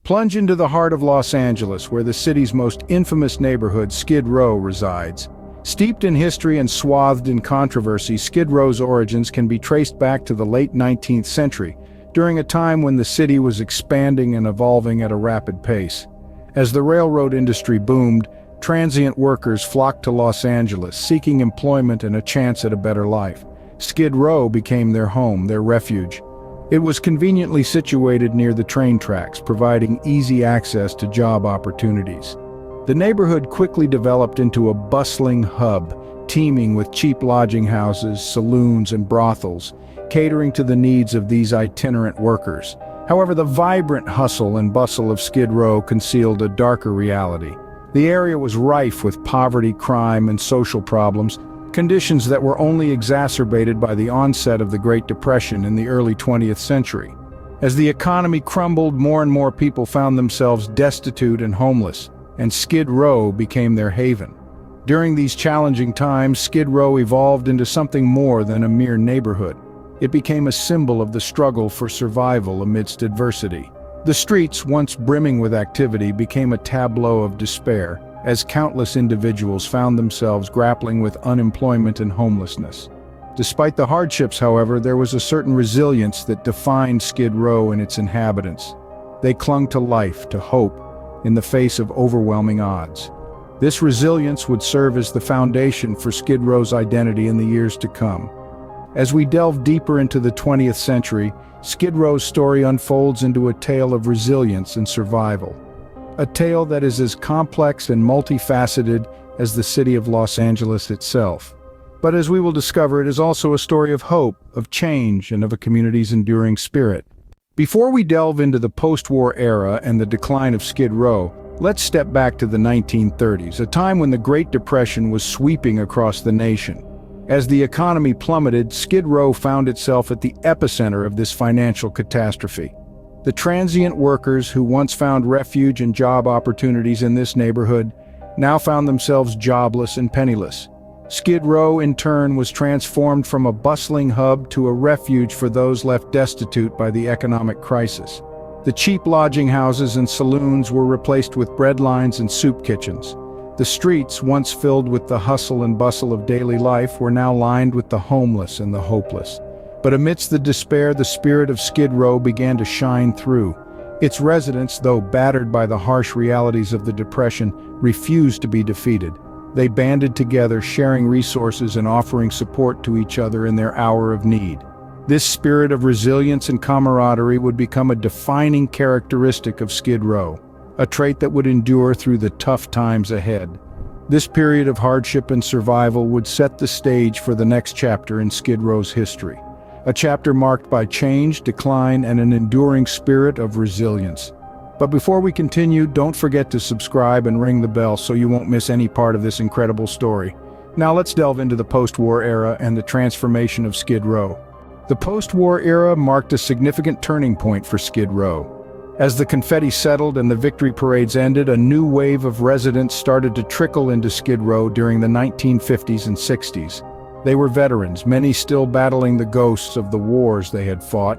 Plunge into the heart of Los Angeles, where the city's most infamous neighborhood, Skid Row, resides. Steeped in history and swathed in controversy, Skid Row's origins can be traced back to the late 19th century, during a time when the city was expanding and evolving at a rapid pace. As the railroad industry boomed, transient workers flocked to Los Angeles, seeking employment and a chance at a better life. Skid Row became their home, their refuge. It was conveniently situated near the train tracks, providing easy access to job opportunities. The neighborhood quickly developed into a bustling hub, teeming with cheap lodging houses, saloons, and brothels, catering to the needs of these itinerant workers. However, the vibrant hustle and bustle of Skid Row concealed a darker reality. The area was rife with poverty, crime, and social problems, conditions that were only exacerbated by the onset of the Great Depression in the early 20th century. As the economy crumbled, more and more people found themselves destitute and homeless, and Skid Row became their haven. During these challenging times, Skid Row evolved into something more than a mere neighborhood. It became a symbol of the struggle for survival amidst adversity. The streets, once brimming with activity, became a tableau of despair, as countless individuals found themselves grappling with unemployment and homelessness. Despite the hardships, however, there was a certain resilience that defined Skid Row and its inhabitants. They clung to life, to hope, in the face of overwhelming odds. This resilience would serve as the foundation for Skid Row's identity in the years to come. As we delve deeper into the 20th century, Skid Row's story unfolds into a tale of resilience and survival. A tale that is as complex and multifaceted as the city of Los Angeles itself. But as we will discover, it is also a story of hope, of change, and of a community's enduring spirit. Before we delve into the post-war era and the decline of Skid Row, let's step back to the 1930s, a time when the Great Depression was sweeping across the nation. As the economy plummeted, Skid Row found itself at the epicenter of this financial catastrophe. The transient workers who once found refuge and job opportunities in this neighborhood now found themselves jobless and penniless. Skid Row, in turn, was transformed from a bustling hub to a refuge for those left destitute by the economic crisis. The cheap lodging houses and saloons were replaced with breadlines and soup kitchens. The streets, once filled with the hustle and bustle of daily life, were now lined with the homeless and the hopeless. But amidst the despair, the spirit of Skid Row began to shine through. Its residents, though battered by the harsh realities of the Depression, refused to be defeated. They banded together, sharing resources and offering support to each other in their hour of need. This spirit of resilience and camaraderie would become a defining characteristic of Skid Row, a trait that would endure through the tough times ahead. This period of hardship and survival would set the stage for the next chapter in Skid Row's history. A chapter marked by change, decline, and an enduring spirit of resilience. But before we continue, don't forget to subscribe and ring the bell so you won't miss any part of this incredible story. Now let's delve into the post-war era and the transformation of Skid Row. The post-war era marked a significant turning point for Skid Row. As the confetti settled and the victory parades ended, a new wave of residents started to trickle into Skid Row during the 1950s and 60s. They were veterans, many still battling the ghosts of the wars they had fought,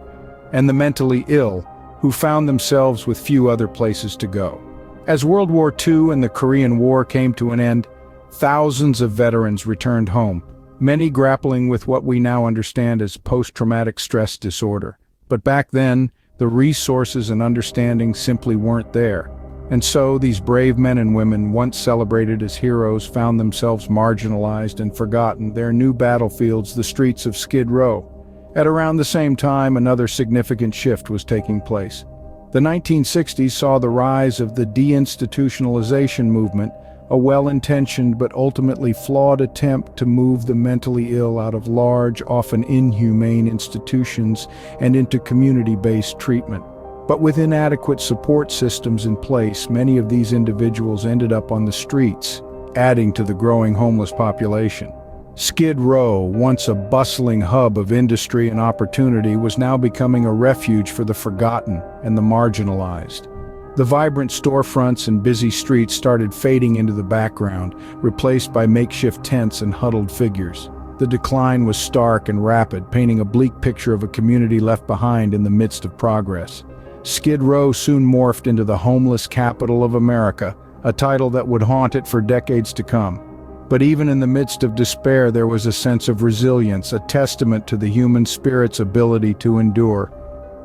and the mentally ill, who found themselves with few other places to go. As World War II and the Korean War came to an end, thousands of veterans returned home, many grappling with what we now understand as post-traumatic stress disorder. But back then, the resources and understanding simply weren't there. And so these brave men and women, once celebrated as heroes, found themselves marginalized and forgotten, their new battlefields the streets of Skid Row. At around the same time, another significant shift was taking place. The 1960s saw the rise of the deinstitutionalization movement, a well-intentioned but ultimately flawed attempt to move the mentally ill out of large, often inhumane institutions and into community-based treatment. But with inadequate support systems in place, many of these individuals ended up on the streets, adding to the growing homeless population. Skid Row, once a bustling hub of industry and opportunity, was now becoming a refuge for the forgotten and the marginalized. The vibrant storefronts and busy streets started fading into the background, replaced by makeshift tents and huddled figures. The decline was stark and rapid, painting a bleak picture of a community left behind in the midst of progress. Skid Row soon morphed into the homeless capital of America, a title that would haunt it for decades to come. But even in the midst of despair, there was a sense of resilience, a testament to the human spirit's ability to endure.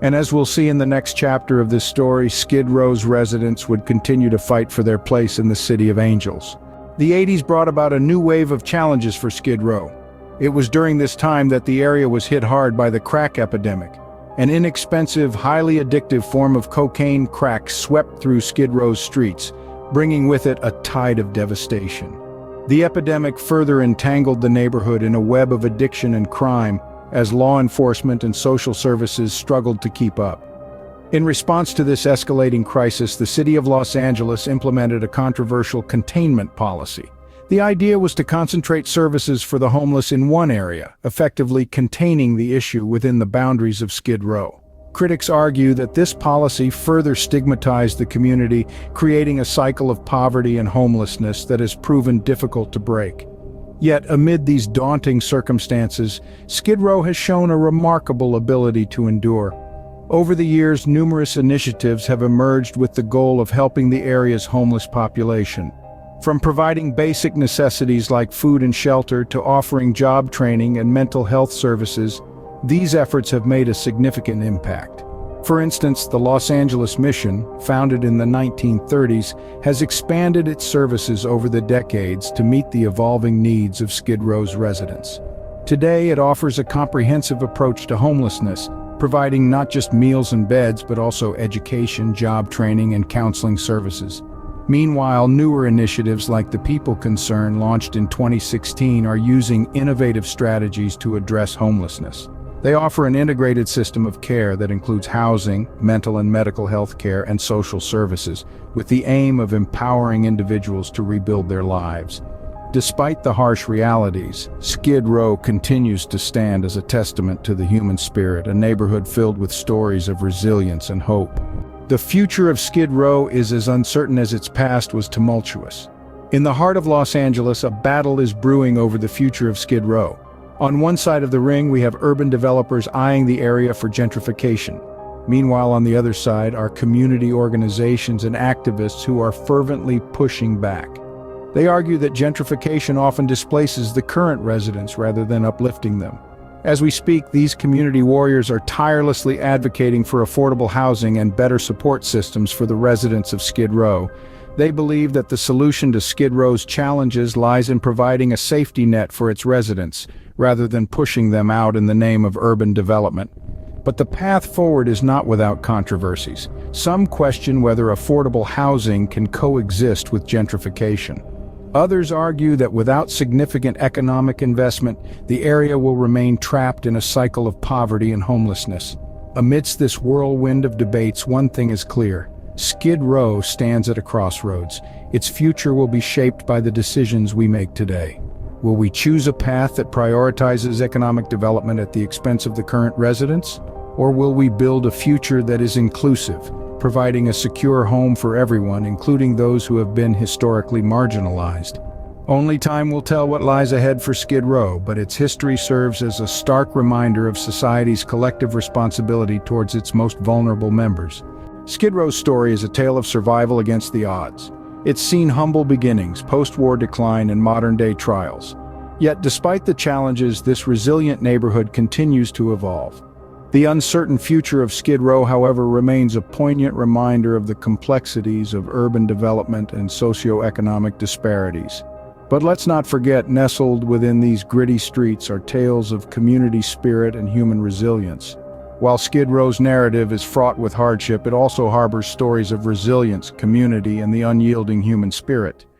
And as we'll see in the next chapter of this story, Skid Row's residents would continue to fight for their place in the City of Angels. The 80s brought about a new wave of challenges for Skid Row. It was during this time that the area was hit hard by the crack epidemic. An inexpensive, highly addictive form of cocaine crack swept through Skid Row's streets, bringing with it a tide of devastation. The epidemic further entangled the neighborhood in a web of addiction and crime as law enforcement and social services struggled to keep up. In response to this escalating crisis, the city of Los Angeles implemented a controversial containment policy. The idea was to concentrate services for the homeless in one area, effectively containing the issue within the boundaries of Skid Row. Critics argue that this policy further stigmatized the community, creating a cycle of poverty and homelessness that has proven difficult to break. Yet, amid these daunting circumstances, Skid Row has shown a remarkable ability to endure. Over the years, numerous initiatives have emerged with the goal of helping the area's homeless population. From providing basic necessities like food and shelter to offering job training and mental health services, these efforts have made a significant impact. For instance, the Los Angeles Mission, founded in the 1930s, has expanded its services over the decades to meet the evolving needs of Skid Row's residents. Today, it offers a comprehensive approach to homelessness, providing not just meals and beds, but also education, job training, and counseling services. Meanwhile, newer initiatives like the People Concern, launched in 2016, are using innovative strategies to address homelessness. They offer an integrated system of care that includes housing, mental and medical health care, and social services, with the aim of empowering individuals to rebuild their lives. Despite the harsh realities, Skid Row continues to stand as a testament to the human spirit, a neighborhood filled with stories of resilience and hope. The future of Skid Row is as uncertain as its past was tumultuous. In the heart of Los Angeles, a battle is brewing over the future of Skid Row. On one side of the ring, we have urban developers eyeing the area for gentrification. Meanwhile, on the other side are community organizations and activists who are fervently pushing back. They argue that gentrification often displaces the current residents rather than uplifting them. As we speak, these community warriors are tirelessly advocating for affordable housing and better support systems for the residents of Skid Row. They believe that the solution to Skid Row's challenges lies in providing a safety net for its residents, rather than pushing them out in the name of urban development. But the path forward is not without controversies. Some question whether affordable housing can coexist with gentrification. Others argue that without significant economic investment, the area will remain trapped in a cycle of poverty and homelessness. Amidst this whirlwind of debates, one thing is clear: Skid Row stands at a crossroads. Its future will be shaped by the decisions we make today. Will we choose a path that prioritizes economic development at the expense of the current residents? Or will we build a future that is inclusive, providing a secure home for everyone, including those who have been historically marginalized? Only time will tell what lies ahead for Skid Row, but its history serves as a stark reminder of society's collective responsibility towards its most vulnerable members. Skid Row's story is a tale of survival against the odds. It's seen humble beginnings, post-war decline, and modern-day trials. Yet, despite the challenges, this resilient neighborhood continues to evolve. The uncertain future of Skid Row, however, remains a poignant reminder of the complexities of urban development and socio-economic disparities. But let's not forget, nestled within these gritty streets are tales of community spirit and human resilience. While Skid Row's narrative is fraught with hardship, it also harbors stories of resilience, community, and the unyielding human spirit.